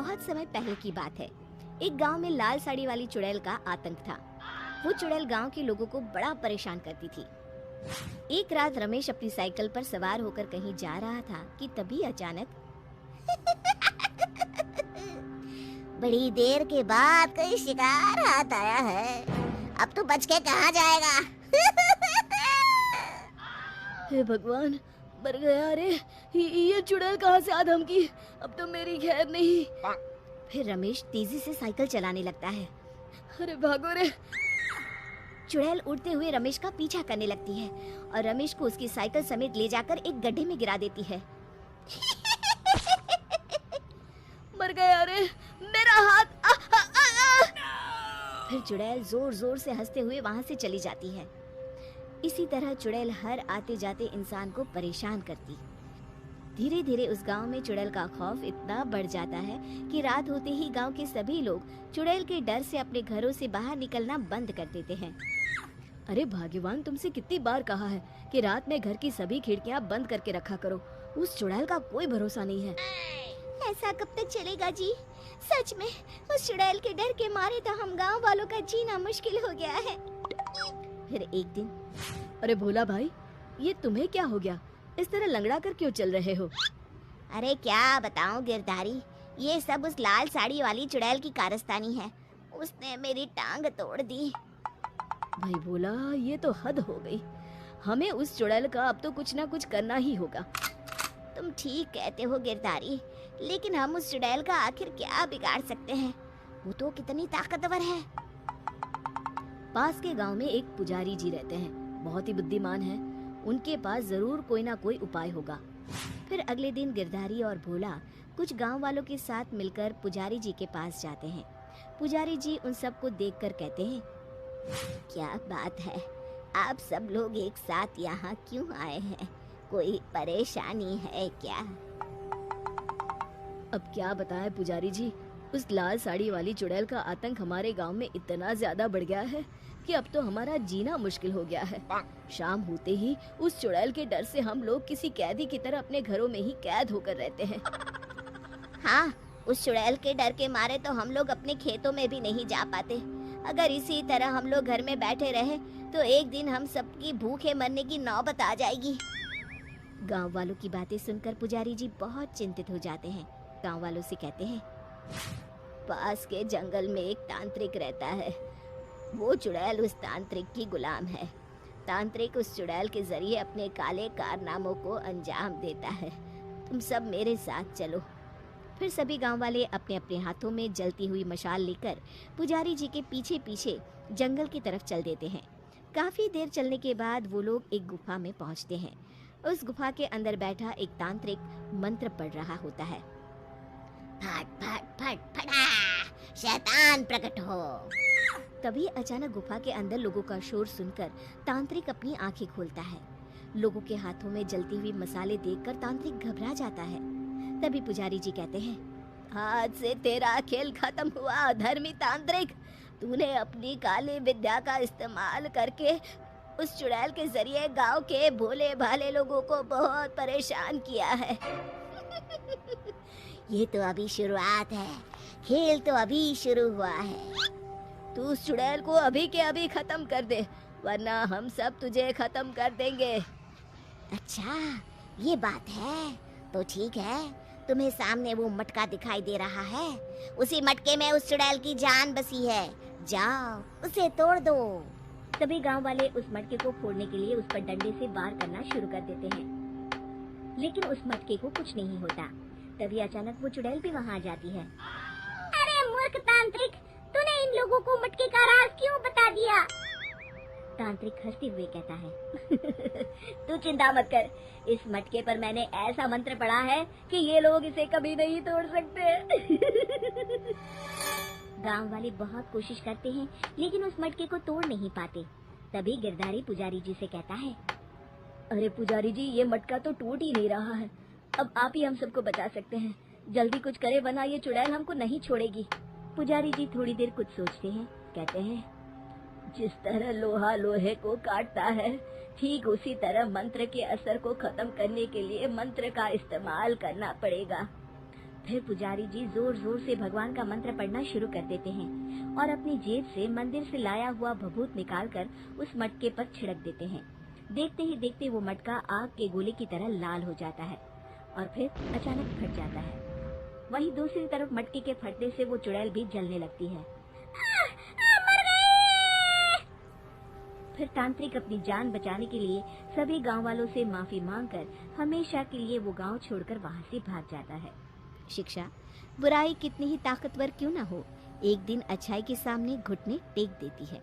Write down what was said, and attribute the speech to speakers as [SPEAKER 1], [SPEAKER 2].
[SPEAKER 1] बहुत समय पहले की बात है। एक गांव में लाल साड़ी वाली चुड़ैल का आतंक था। वो चुड़ैल गांव के लोगों को बड़ा परेशान करती थी। एक रात रमेश अपनी साइकिल पर सवार होकर कहीं जा रहा था कि तभी अचानक
[SPEAKER 2] बड़ी देर के बाद कोई शिकार हाथ आया है। अब तो बच के कहाँ जाएगा?
[SPEAKER 1] हे भगवान, मर गया रे। ये चुड़ैल कहाँ से आ धमकी? अब तो मेरी खैर नहीं। फिर रमेश तेजी से साइकिल चलाने लगता है। अरे भागो रे। चुड़ैल उड़ते हुए रमेश का पीछा करने लगती है और रमेश को उसकी साइकिल समेत ले जाकर एक गड्ढे में गिरा देती है। मर गया रे, मेरा हाथ। फिर चुड़ैल जोर जोर से हंसते हुए वहां से चली जाती है। इसी तरह चुड़ैल हर आते जाते इंसान को परेशान करती। धीरे धीरे उस गांव में चुड़ैल का खौफ इतना बढ़ जाता है कि रात होते ही गांव के सभी लोग चुड़ैल के डर से अपने घरों से बाहर निकलना बंद कर देते हैं। अरे भाग्यवान, तुमसे कितनी बार कहा है कि रात में घर की सभी खिड़कियां बंद करके रखा करो। उस चुड़ैल का कोई भरोसा नहीं है।
[SPEAKER 2] ऐसा कब तक चलेगा जी? सच में उस चुड़ैल के डर के मारे तो हम गांव वालों का जीना मुश्किल हो गया है।
[SPEAKER 1] फिर एक दिन, अरे भोला भाई, ये तुम्हें क्या हो गया? इस तरह लंगड़ा कर क्यों चल रहे हो?
[SPEAKER 2] अरे क्या बताऊं गिरधारी, ये सब उस लाल साड़ी वाली चुड़ैल की कारस्तानी है। उसने मेरी टांग तोड़ दी।
[SPEAKER 1] भाई भोला, ये तो हद हो गई। हमें उस चुड़ैल का अब तो कुछ ना कुछ करना ही होगा।
[SPEAKER 2] तुम ठीक कहते हो गिरधारी, लेकिन हम उस चुड़ैल का आखिर क्या बिगाड़ सकते हैं? वो तो कितनी ताकतवर है।
[SPEAKER 1] पास के गांव में एक पुजारी जी रहते हैं, बहुत ही बुद्धिमान हैं। उनके पास जरूर कोई ना कोई उपाय होगा। फिर अगले दिन गिरधारी और भोला कुछ गांव वालों के साथ मिलकर पुजारी जी के पास जाते हैं। पुजारी जी उन सबको देखकर कहते हैं,
[SPEAKER 2] क्या बात है, आप सब लोग एक साथ यहाँ क्यों आए हैं? कोई परेशानी है क्या?
[SPEAKER 1] अब क्या बताएं पुजारी जी, उस लाल साड़ी वाली चुड़ैल का आतंक हमारे गांव में इतना ज्यादा बढ़ गया है कि अब तो हमारा जीना मुश्किल हो गया है। शाम होते ही उस चुड़ैल के डर से हम लोग किसी कैदी की तरह अपने घरों में ही कैद होकर रहते हैं।
[SPEAKER 2] हाँ, उस चुड़ैल के डर के मारे तो हम लोग अपने खेतों में भी नहीं जा पाते। अगर इसी तरह हम लोग घर में बैठे रहे तो एक दिन हम सबकी भूखे मरने की नौबत आ जाएगी।
[SPEAKER 1] गांव वालों की बातें सुनकर पुजारी जी बहुत चिंतित हो जाते हैं। गांव वालों से कहते हैं,
[SPEAKER 2] पास के जंगल में एक तांत्रिक रहता है। वो चुड़ैल उस तांत्रिक की गुलाम है। तांत्रिक उस चुड़ैल के जरिए अपने काले कारनामों को अंजाम देता है। तुम सब मेरे साथ चलो। फिर सभी गांव वाले अपने अपने हाथों में जलती हुई मशाल लेकर पुजारी जी के पीछे पीछे जंगल की तरफ चल देते हैं। काफी देर चलने के बाद वो लोग एक गुफा में पहुंचते हैं। उस गुफा के अंदर बैठा एक तांत्रिक मंत्र पढ़ रहा होता है। फट फट फट फटा, शैतान प्रकट हो।
[SPEAKER 1] तभी अचानक गुफा के अंदर लोगों का शोर सुनकर तांत्रिक अपनी आंखें खोलता है। लोगों के हाथों में जलती हुई मसाले देखकर तांत्रिक घबरा जाता है। तभी पुजारी जी कहते हैं,
[SPEAKER 2] आज से तेरा खेल खत्म हुआ धर्मी तांत्रिक। तूने अपनी काली विद्या का इस्तेमाल करके उस चुड़ैल के जरिए गांव के भोले भाले लोगों को बहुत परेशान किया है। ये तो अभी शुरुआत है, खेल तो अभी शुरू हुआ है। तू उस चुड़ैल को अभी के अभी खत्म कर दे, वरना हम सब तुझे खत्म कर देंगे। अच्छा, ये बात है तो ठीक है। तुम्हें सामने वो मटका दिखाई दे रहा है, उसी मटके में उस चुड़ैल की जान बसी है। जाओ उसे तोड़ दो।
[SPEAKER 1] तभी गांव वाले उस मटके को फोड़ने के लिए उस पर डंडे से वार करना शुरू कर देते हैं, लेकिन उस मटके को कुछ नहीं होता। तभी अचानक वो चुड़ैल भी वहाँ आ जाती है।
[SPEAKER 2] अरे मूर्ख तांत्रिक, तूने इन लोगों को मटके का राज क्यों बता दिया?
[SPEAKER 1] तांत्रिक हंसते हुए कहता है, तू चिंता मत कर, इस मटके पर मैंने ऐसा मंत्र पढ़ा है कि ये लोग इसे कभी नहीं तोड़ सकते। गांव वाले बहुत कोशिश करते हैं लेकिन उस मटके को तोड़ नहीं पाते। तभी गिरधारी पुजारी जी से कहता है, अरे पुजारी जी, ये मटका तो टूट ही नहीं रहा है। अब आप ही हम सबको बचा सकते हैं। जल्दी कुछ करे वरना ये चुड़ैल हमको नहीं छोड़ेगी। पुजारी जी थोड़ी देर कुछ सोचते हैं, कहते हैं, जिस तरह लोहा लोहे को काटता है, ठीक उसी तरह मंत्र के असर को खत्म करने के लिए मंत्र का इस्तेमाल करना पड़ेगा। फिर पुजारी जी जोर जोर से भगवान का मंत्र पढ़ना शुरू कर देते हैं और अपनी जेब से मंदिर से लाया हुआ भभूत निकालकर उस मटके पर छिड़क देते हैं। देखते ही देखते वो मटका आग के गोले की तरह लाल हो जाता है और फिर अचानक फट जाता है। वहीं दूसरी तरफ मटके के फटने से वो चुड़ैल भी जलने लगती है। फिर तांत्रिक अपनी जान बचाने के लिए सभी गांव वालों से माफी मांगकर हमेशा के लिए वो गांव छोड़कर वहां से भाग जाता है।
[SPEAKER 2] शिक्षा, बुराई कितनी ही ताकतवर क्यों न हो, एक दिन अच्छाई के सामने घुटने टेक देती है।